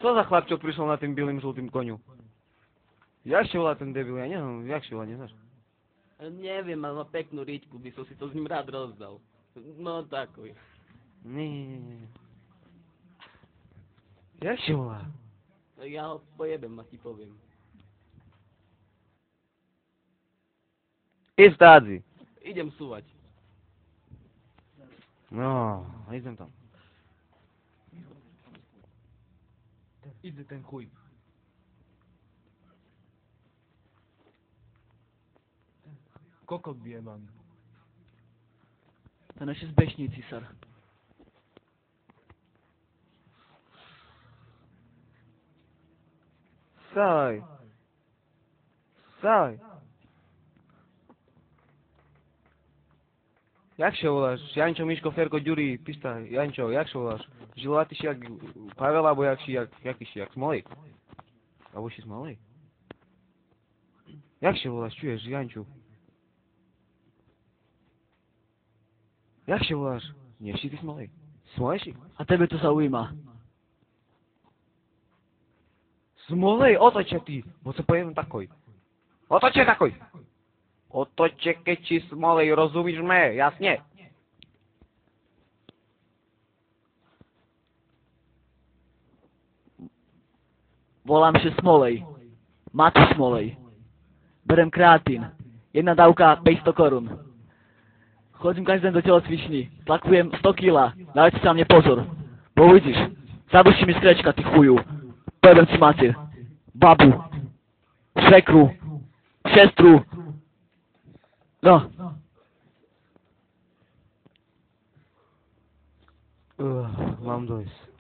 Co za chlapčok prišiel na tým bielým žltým koniu? Jak sa volá ten debil, ja neviem, jak sa volá, neznáš? Neviem, ale má peknú riťku, by som si to s ním rád rozdal. No takový. Nie. Jak sa volá? Ja ho pojebem a ti poviem. Istádi. Idem súvať. No, idem tam. Ide ten chuj. Kokot bijeban. Ten ještě zbešný císar. Wstawaj. Wstawaj. Jak się voláš? Jančo, Miško, Ferko, Ďuri, Pista, Jančo, jak się voláš? Žilatý si jak Pavel, alebo jaký si jak Smolej? Alebo si Smolej? Jak się voláš, čuješ, Janču? Jak się voláš? Nie si ty Smolej? Smolejší? A tebe to zaujíma. Smolej, otoče ty, bo sa pojem takoj. Otoče takoj! Otoče, keď si Smolej, rozumíš me, jasne? Volám się Smolej. Matu Smolej. Berem kreatín. Jedna dávka 500 korun. Chodím každý den do tělocvičny. Tlakujem 100 kg. Dajte si na mě pozor. Bo uvidíš. Zaduší mi skrečka, ty chuju. Poviem si mater. Babu. Švekru. Sestru. No. Mám dojsť.